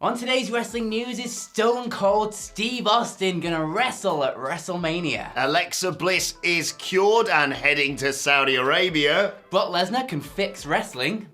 On today's wrestling news, is Stone Cold Steve Austin gonna wrestle at WrestleMania? Alexa Bliss is cured and heading to Saudi Arabia. But Lesnar can fix wrestling.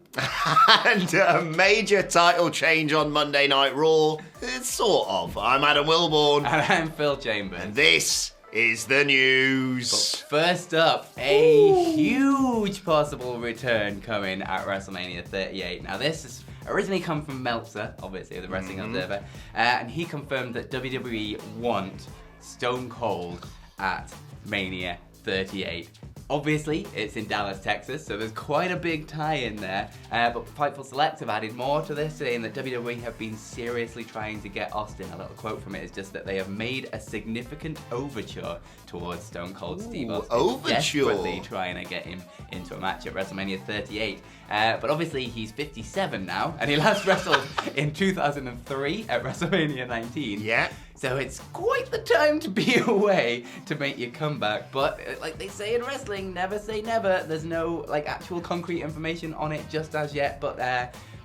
And a major title change on Monday Night Raw. Sort of. I'm Adam Wilborn. And I'm Phil Chambers. And this is the news. But first up, a huge possible return coming at WrestleMania 38. Now this has originally come from Meltzer, obviously, the Wrestling Observer, and he confirmed that WWE want Stone Cold at Mania 38. Obviously, it's in Dallas, Texas, so there's quite a big tie-in there, but Fightful Select have added more to this, saying that WWE have been seriously trying to get Austin. A little quote from it is just that they have made a significant overture towards Stone Cold Steve Austin. Overture? Desperately trying to get him into a match at WrestleMania 38. But obviously, he's 57 now, and he last wrestled in 2003 at WrestleMania 19. Yeah. So it's quite the time to be away to make your comeback, but like they say in wrestling, never say never. There's no actual concrete information on it just as yet, but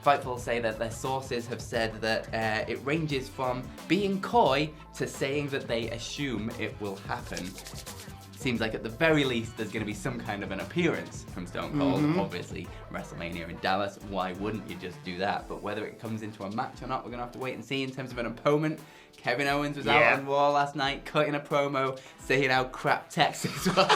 Fightful say that their sources have said that it ranges from being coy to saying that they assume it will happen. Seems like at the very least there's going to be some kind of an appearance from Stone Cold. Obviously, WrestleMania in Dallas, why wouldn't you just do that? But whether it comes into a match or not, we're going to have to wait and see. In terms of an opponent, Kevin Owens was out on Raw last night, cutting a promo, saying how crap Texas was.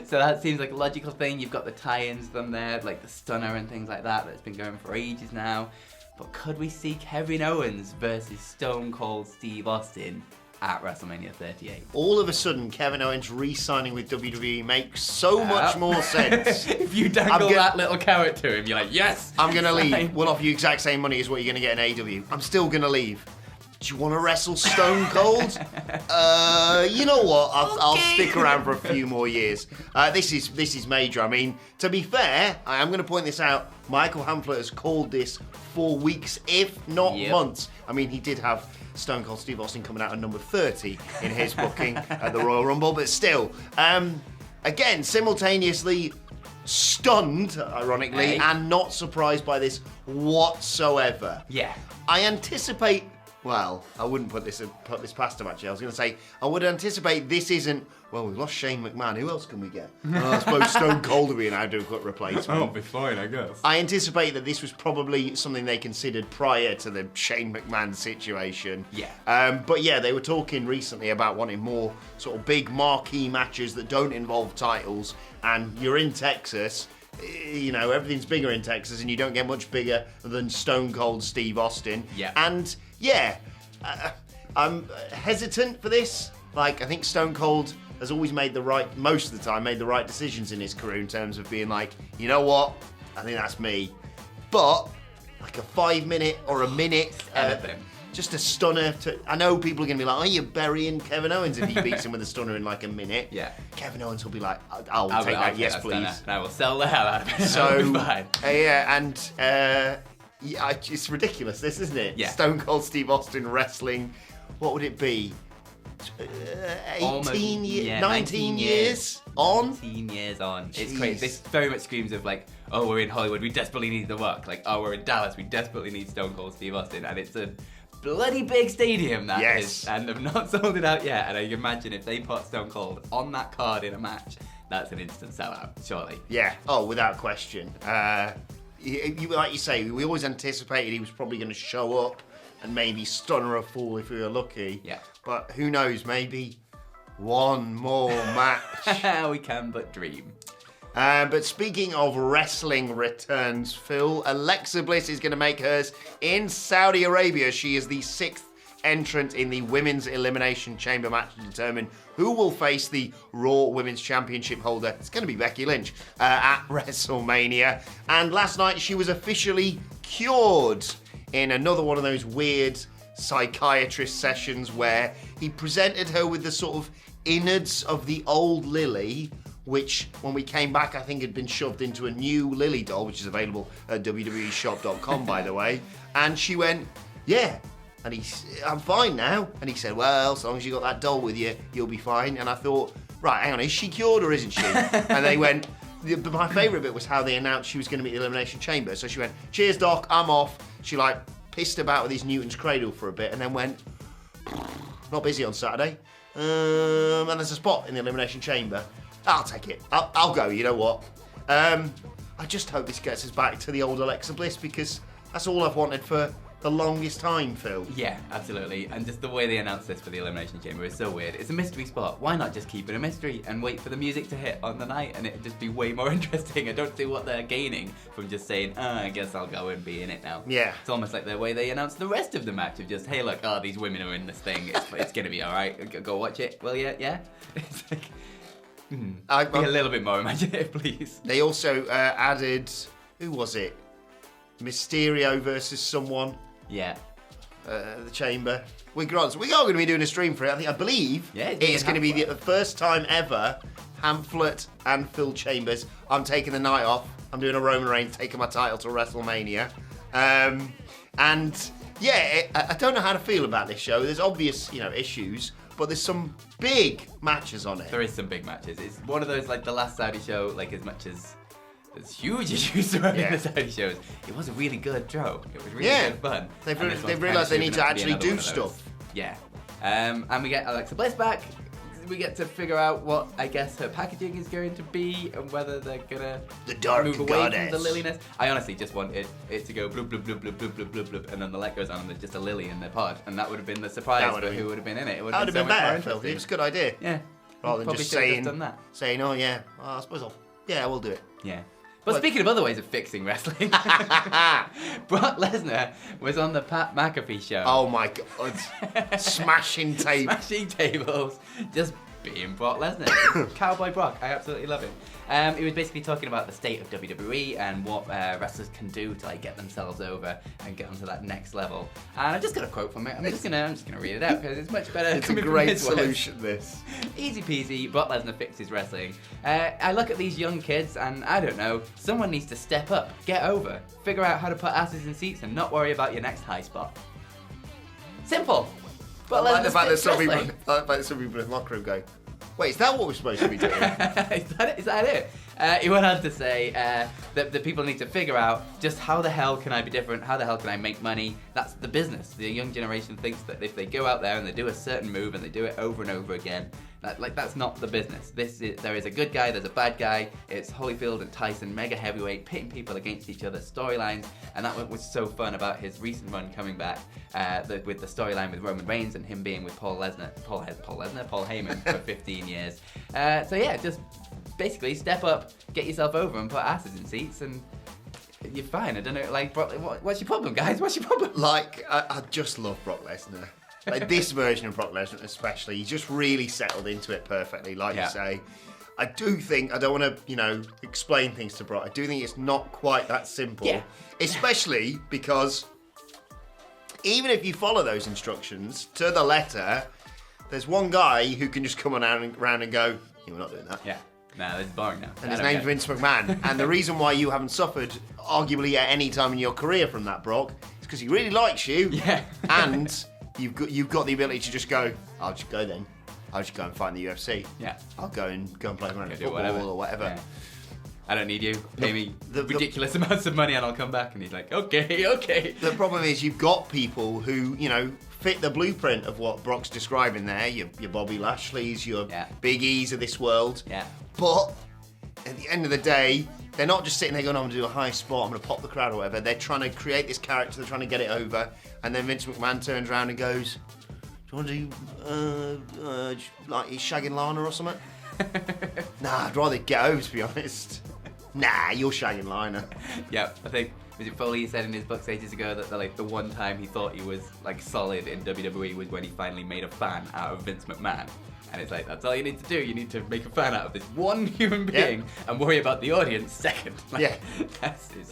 So that seems like a logical thing. You've got the tie-ins from there, like the Stunner and things like that, that's been going for ages now. But could we see Kevin Owens versus Stone Cold Steve Austin at WrestleMania 38? All of a sudden, Kevin Owens re-signing with WWE makes so much more sense. If you dangle that little carrot to him, you're like, yes! I'm going to leave. We'll offer you exact same money as what you're going to get in AEW. I'm still going to leave. Do you want to wrestle Stone Cold? You know what? I'll stick around for a few more years. This is major. I mean, to be fair, I am going to point this out. Michael Hamflet has called this for weeks, if not months. I mean, he did have Stone Cold Steve Austin coming out at number 30 in his booking at the Royal Rumble, but still, again, simultaneously stunned, ironically, and not surprised by this whatsoever. Yeah. I anticipate. Well, I wouldn't put this past him, actually. I was going to say, I would anticipate this isn't, well, we've lost Shane McMahon. Who else can we get? I suppose Stone Cold would be an adequate replacement. I'll be fine, I guess. I anticipate that this was probably something they considered prior to the Shane McMahon situation. Yeah. But yeah, they were talking recently about wanting more sort of big marquee matches that don't involve titles, and you're in Texas. You know, everything's bigger in Texas, and you don't get much bigger than Stone Cold Steve Austin. Yeah. And yeah, I'm hesitant for this. Like, I think Stone Cold has always most of the time, made the right decisions in his career in terms of being like, you know what, I think that's me. But like a 5 minute or a minute, just a stunner. I know people are going to be like, are you burying Kevin Owens if he beats him with a stunner in like a minute? Yeah. Kevin Owens will be like, I'll take that, yes please. And I will sell the hell out of it. So, fine. Yeah, and it's ridiculous, this, isn't it? Yeah. Stone Cold Steve Austin wrestling, what would it be? 19 years on? 19 years on. Jeez. It's crazy. This very much screams of like, oh, we're in Hollywood, we desperately need the work. Like, oh, we're in Dallas, we desperately need Stone Cold Steve Austin. And it's a bloody big stadium, that is. And they've not sold it out yet. And I imagine if they put Stone Cold on that card in a match, that's an instant sellout, surely. Yeah, oh, without question. Like you say, we always anticipated he was probably going to show up and maybe stunner a fool if we were lucky. Yeah. But who knows, maybe one more match. We can but dream. But speaking of wrestling returns, Phil, Alexa Bliss is going to make hers in Saudi Arabia. She is the 6th entrant in the Women's Elimination Chamber match to determine who will face the Raw Women's Championship holder. It's going to be Becky Lynch at WrestleMania. And last night she was officially cured in another one of those weird psychiatrist sessions where he presented her with the sort of innards of the old Lily, which when we came back I think had been shoved into a new Lily doll, which is available at www.shop.com by the way. And she went, yeah. And I'm fine now. And he said, well, as long as you got that doll with you, you'll be fine. And I thought, right, hang on, is she cured or isn't she? And they went, my favourite bit was how they announced she was going to be at the Elimination Chamber. So she went, cheers, Doc, I'm off. She pissed about with his Newton's Cradle for a bit, and then went, not busy on Saturday. And there's a spot in the Elimination Chamber. I'll take it. I'll go, you know what? I just hope this gets us back to the old Alexa Bliss, because that's all I've wanted for the longest time, Phil. Yeah, absolutely. And just the way they announced this for the Elimination Chamber is so weird. It's a mystery spot. Why not just keep it a mystery and wait for the music to hit on the night, and it'd just be way more interesting? I don't see what they're gaining from just saying, I guess I'll go and be in it now. Yeah. It's almost like the way they announced the rest of the match of just, hey, look, these women are in this thing. It's going to be all right. Go watch it. Will you? Yeah? It's like, be a little bit more imaginative, please. They also added, who was it? Mysterio versus someone. Yeah. The Chamber. We're going to be doing a stream for it. I believe it's going to be the first time ever Hamflet and Phil Chambers. I'm taking the night off. I'm doing a Roman Reigns, taking my title to WrestleMania. And yeah, I don't know how to feel about this show. There's obvious, issues, but there's some big matches on it. There is some big matches. It's one of those, like the last Saudi show, like as much as there's huge issues surrounding the Saudi shows, it was a really good show. It was really good fun. They've realised they need to actually do stuff. Yeah. And we get Alexa Bliss back. We get to figure out what, I guess, her packaging is going to be, and whether they're gonna move away from the liliness. I honestly just wanted it to go bloop, bloop, bloop, bloop, bloop, bloop, bloop, bloop, and then the light goes on and there's just a lily in their pod, and that would have been the surprise for who would have been in it. It would have been better, Phil. It was a good idea. Yeah. Rather than just saying, oh yeah, I suppose we'll do it. Yeah. But speaking of other ways of fixing wrestling, Brock Lesnar was on the Pat McAfee show. Oh my God. Smashing tables. Smashing tables. Just being Brock Lesnar. Cowboy Brock. I absolutely love it. He was basically talking about the state of WWE and what wrestlers can do to get themselves over and get onto that next level. And I just got a quote from it. I'm just gonna read it out because it's much better. It's a great solution. This easy peasy. Brock Lesnar fixes wrestling. I look at these young kids and I don't know. Someone needs to step up, get over, figure out how to put asses in seats, and not worry about your next high spot. Simple. But like the fact that some people in the locker room going, wait, is that what we're supposed to be doing? Is that it? He went on to say that the people need to figure out just how the hell can I be different? How the hell can I make money? That's the business. The young generation thinks that if they go out there and they do a certain move and they do it over and over again, that's not the business. There is a good guy, there's a bad guy. It's Holyfield and Tyson, mega heavyweight, pitting people against each other, storylines, and that was so fun about his recent run coming back with the storyline with Roman Reigns and him being with Paul Heyman for 15 years. So yeah, just basically step up, get yourself over, and put asses in seats, and you're fine. I don't know, what's your problem, guys? What's your problem? I just love Brock Lesnar. This version of Brock Lesnar especially, he's just really settled into it perfectly, you say. I do think, I don't want to, explain things to Brock. I do think it's not quite that simple. Yeah. Especially because even if you follow those instructions to the letter, there's one guy who can just come around and go, we're not doing that. Yeah. No, this is boring now. And his name's Vince McMahon. And the reason why you haven't suffered, arguably at any time in your career from that, Brock, is because he really likes you. Yeah. And you've got the ability to just go, I'll just go then. I'll just go and fight in the UFC. Yeah. I'll go and play around football or whatever. Yeah. I don't need you. Pay me ridiculous amounts of money and I'll come back. And he's like, okay. The problem is you've got people who, fit the blueprint of what Brock's describing there. Your Bobby Lashley's, your Big E's of this world. Yeah. But at the end of the day, they're not just sitting there going, I'm going to do a high spot, I'm going to pop the crowd or whatever. They're trying to create this character, they're trying to get it over. And then Vince McMahon turns around and goes, do you want to do, he's shagging Lana or something? Nah, I'd rather get over, to be honest. Nah, you're shagging Lana. Yeah, I think, was it Foley said in his books ages ago that the one time he thought he was solid in WWE was when he finally made a fan out of Vince McMahon. And it's that's all you need to do. You need to make a fan out of this one human being and worry about the audience second.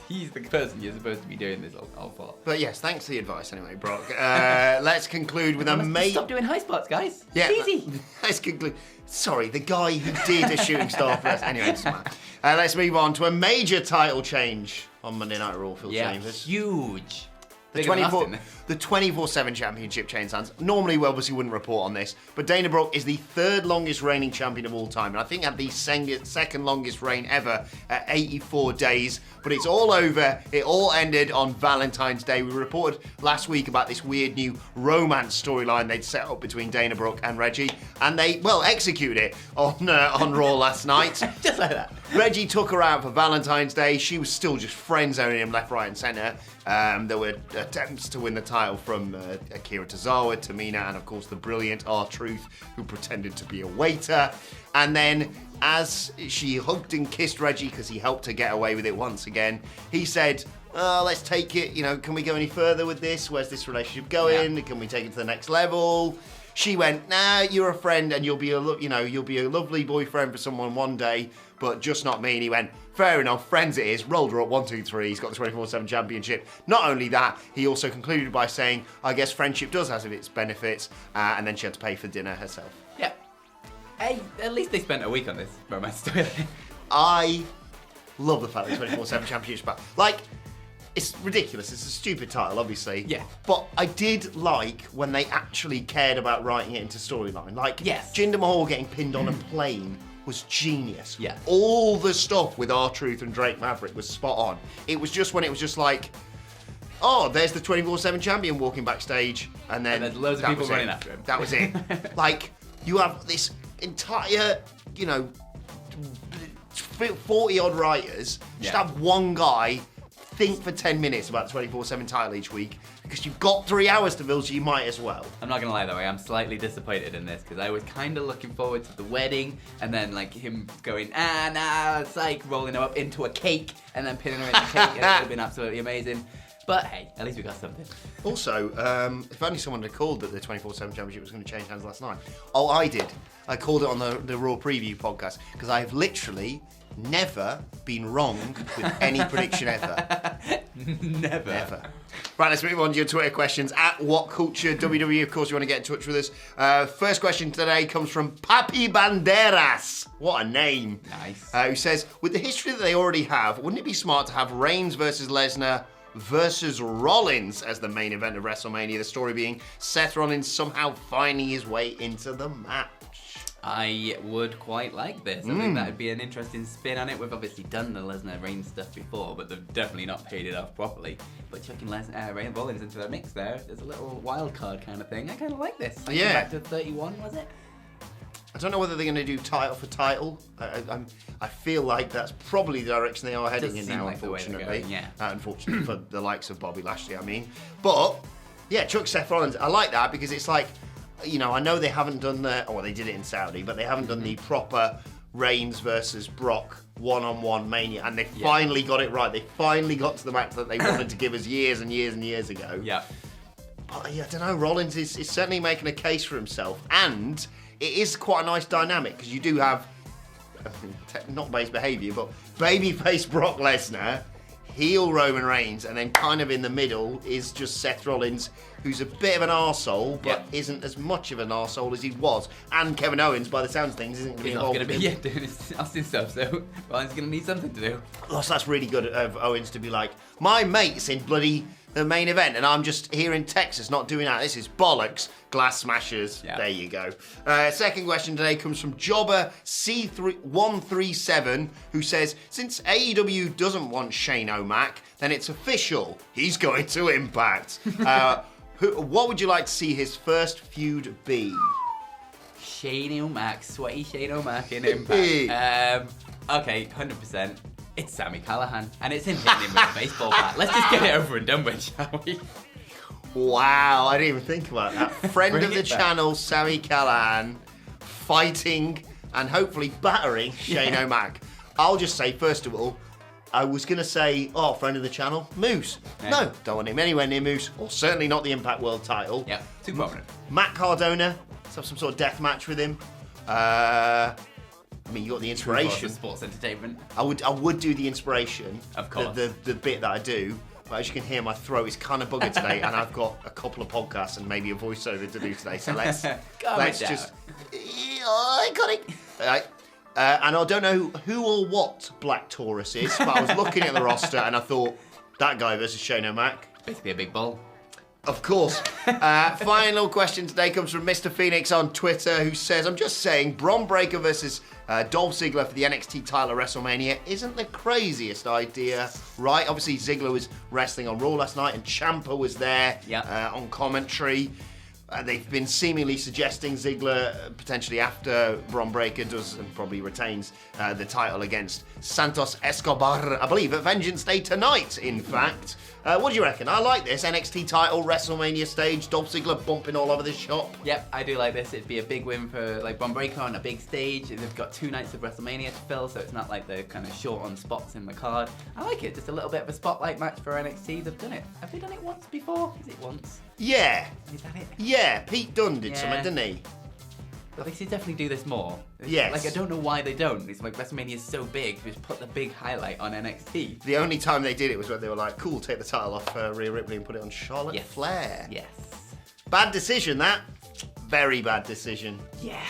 He's the person you're supposed to be doing this all for. But yes, thanks for the advice anyway, Brock. Let's conclude with Stop doing high spots, guys. Yeah, it's easy. Let's conclude. Sorry, the guy who did a shooting star for us. Anyway, it doesn't matter. Let's move on to a major title change on Monday Night Raw, Phil Chambers. Huge. The the 24/7 championship change hands. Normally, we obviously wouldn't report on this, but Dana Brooke is the third longest reigning champion of all time, and I think had the second longest reign ever at 84 days. But it's all over. It all ended on Valentine's Day. We reported last week about this weird new romance storyline they'd set up between Dana Brooke and Reggie, and they, well, executed it on Raw last night. Just like that. Reggie took her out for Valentine's Day. She was still just friend-zoning him left, right, and centre. There were attempts to win the title from Akira Tozawa, Tamina, and of course the brilliant R-Truth, who pretended to be a waiter. And then, as she hugged and kissed Reggie because he helped her get away with it once again, he said, let's take it, can we go any further with this? Where's this relationship going? Yeah. Can we take it to the next level? She went, nah, you're a friend and you'll be a lovely boyfriend for someone one day, but just not me. And he went, fair enough, friends it is. Rolled her up 1, 2, 3. He's got the 24/7 championship. Not only that, he also concluded by saying, I guess friendship does have its benefits, and then she had to pay for dinner herself. Yeah. Hey, at least they spent a week on this romance story. I love the fact that 24/7 championship's back. Like, it's ridiculous. It's a stupid title, obviously. Yeah. But I did like when they actually cared about writing it into storyline. Like, yes. Jinder Mahal getting pinned on a plane was genius. Yeah. All the stuff with R-Truth and Drake Maverick was spot on. It was just when it was just like, oh, there's the 24/7 champion walking backstage, and then there's loads of people running after him. That was it. Like, you have this entire, 40-odd writers, just have one guy think for 10 minutes about the 24/7 title each week, because you've got 3 hours to build, so you might as well. I'm not gonna lie though, I am slightly disappointed in this because I was kind of looking forward to the wedding and then like him going, it's like rolling her up into a cake and then pinning her in the cake. It would have been absolutely amazing. But hey, at least we got something. Also, if only someone had called that the 24/7 championship was going to change hands last night. Oh, I did. I called it on the Raw Preview podcast because I have literally never been wrong with any prediction ever. Never. Right, let's move on to your Twitter questions at WhatCulture WWE. Of course, you want to get in touch with us. First question today comes from Papi Banderas. What a name. Nice. Who says, with the history that they already have, wouldn't it be smart to have Reigns versus Lesnar versus Rollins as the main event of WrestleMania? The story being Seth Rollins somehow finding his way into the match. I would quite like this. I think that would be an interesting spin on it. We've obviously done the Lesnar Reigns stuff before, but they've definitely not paid it off properly. But chucking Reigns Rollins into the mix there's a little wild card kind of thing. I kind of like this. Yeah. Back to 31, was it? I don't know whether they're going to do title for title. I feel like that's probably the direction they are heading in now, unfortunately. Unfortunately for the likes of Bobby Lashley, I mean. But, yeah, chuck Seth Rollins. I like that because it's like, I know they haven't done they did it in Saudi, but they haven't done the proper Reigns versus Brock one-on-one Mania, and they finally got it right. They finally got to the match that they wanted to give us years and years and years ago. Yeah. But, I don't know, Rollins is certainly making a case for himself, and it is quite a nice dynamic, because you do have, not base behaviour, but babyface Brock Lesnar, heel Roman Reigns, and then kind of in the middle is just Seth Rollins, who's a bit of an arsehole, but isn't as much of an arsehole as he was. And Kevin Owens, by the sounds of things, isn't going to be involved with him. doing his Austin stuff, so Rollins going to need something to do. Oh, so that's really good of Owens to be like, my mate's in bloody the main event, and I'm just here in Texas not doing that. This is bollocks. Glass smashers. Yeah. There you go. Second question today comes from Jobber C137, who says, since AEW doesn't want Shane O'Mac, then it's official. He's going to Impact. What would you like to see his first feud be? Shane O'Mac, sweaty Shane O'Mac in Impact. Okay, 100%. It's Sami Callihan, and it's him hitting him with a baseball bat. Let's just get it over and done with, shall we? Wow, I didn't even think about that. Friend of the channel, Sami Callihan, fighting and hopefully battering Shane O'Mac. I'll just say, first of all, I was going to say, friend of the channel, Moose. Yeah. No, don't want him anywhere near Moose, or certainly not the Impact World title. Yeah, too prominent. Matt Cardona, let's have some sort of death match with him. I mean, you got the inspiration. Sports entertainment. I would do the inspiration. Of course. The bit that I do. But as you can hear, my throat is kind of buggered today, and I've got a couple of podcasts and maybe a voiceover to do today. So let's just. I got it. Right. And I don't know who or what Black Taurus is, but I was looking at the roster and I thought that guy versus Shane O'Mac. Basically a big bull. Of course. Final question today comes from Mr. Phoenix on Twitter, who says, I'm just saying, Bron Breakker versus Dolph Ziggler for the NXT title at WrestleMania isn't the craziest idea, right? Obviously, Ziggler was wrestling on Raw last night, and Ciampa was there on commentary. They've been seemingly suggesting Ziggler potentially after Bron Breakker does and probably retains the title against Santos Escobar, I believe, at Vengeance Day tonight, in fact. What do you reckon? I like this. NXT title, WrestleMania stage, Dolph Ziggler bumping all over the shop. Yep, I do like this. It'd be a big win for like Bron Breakker on a big stage. They've got 2 nights of WrestleMania to fill, so it's not like they're kind of short on spots in the card. I like it. Just a little bit of a spotlight match for NXT. They've done it. Have they done it once before? Is it once? Yeah. Is that it? Yeah, Pete Dunne did something, didn't he? But they should definitely do this more. Yes. Like, I don't know why they don't. It's like WrestleMania is so big, just put the big highlight on NXT. The only time they did it was when they were like, cool, take the title off Rhea Ripley and put it on Charlotte Flair. Yes. Bad decision, that. Very bad decision. Yeah.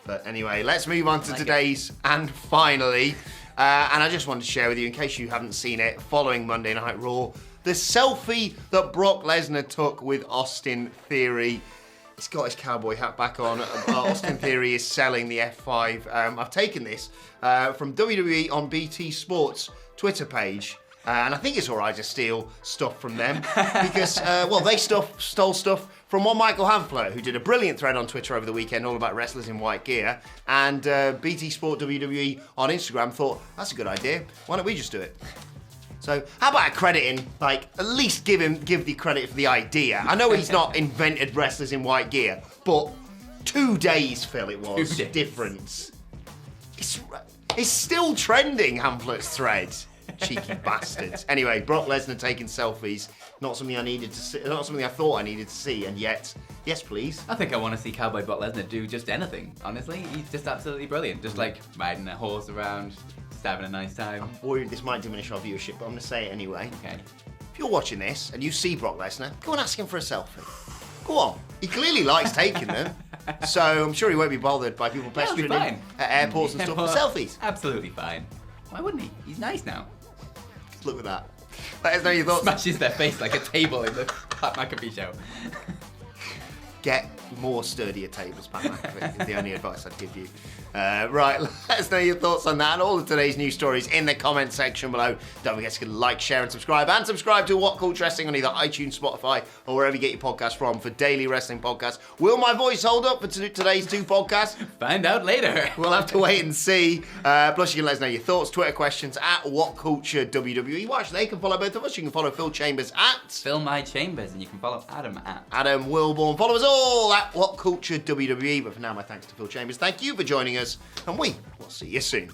But anyway, let's move on to today's and finally. And I just wanted to share with you, in case you haven't seen it, following Monday Night Raw, the selfie that Brock Lesnar took with Austin Theory. He's got his cowboy hat back on. Austin Theory is selling the F5. I've taken this from WWE on BT Sports Twitter page. And I think it's all right to steal stuff from them because, they stole stuff from one Michael Hamfler, who did a brilliant thread on Twitter over the weekend all about wrestlers in white gear. And BT Sport WWE on Instagram thought, that's a good idea. Why don't we just do it? So how about crediting, like, at least give the credit for the idea. I know he's not invented wrestlers in white gear, but 2 days, Phil, it was. 2 days. Difference. It's still trending, Hamflet's thread. Cheeky bastards. Anyway, Brock Lesnar taking selfies. Not something I needed to see. Not something I thought I needed to see, and yet, yes, please. I think I want to see Cowboy Brock Lesnar do just anything. Honestly, he's just absolutely brilliant. Just like riding a horse around, just having a nice time. I'm worried this might diminish our viewership, but I'm going to say it anyway. Okay. If you're watching this and you see Brock Lesnar, go and ask him for a selfie. Go on. He clearly likes taking them. So I'm sure he won't be bothered by people pestering him at airports and stuff for selfies. Absolutely fine. Why wouldn't he? He's nice now. Look at that. Let us know your thoughts. Smashes their face like a table in the Pat McAfee show. Get more sturdier tables, Pat McAfee, is the only advice I'd give you. Right, let us know your thoughts on that and all of today's news stories in the comment section below. Don't forget to like, share, and subscribe to WhatCulture Wrestling on either iTunes, Spotify, or wherever you get your podcasts from for daily wrestling podcasts. Will my voice hold up for today's 2 podcasts? Find out later. We'll have to wait and see. Plus, you can let us know your thoughts, Twitter questions at WhatCulture WWE. Well, actually, they can follow both of us. You can follow Phil Chambers at Phil My Chambers, and you can follow Adam at Adam Wilborn. Follow us all at WhatCulture WWE. But for now, my thanks to Phil Chambers. Thank you for joining us, and we will see you soon.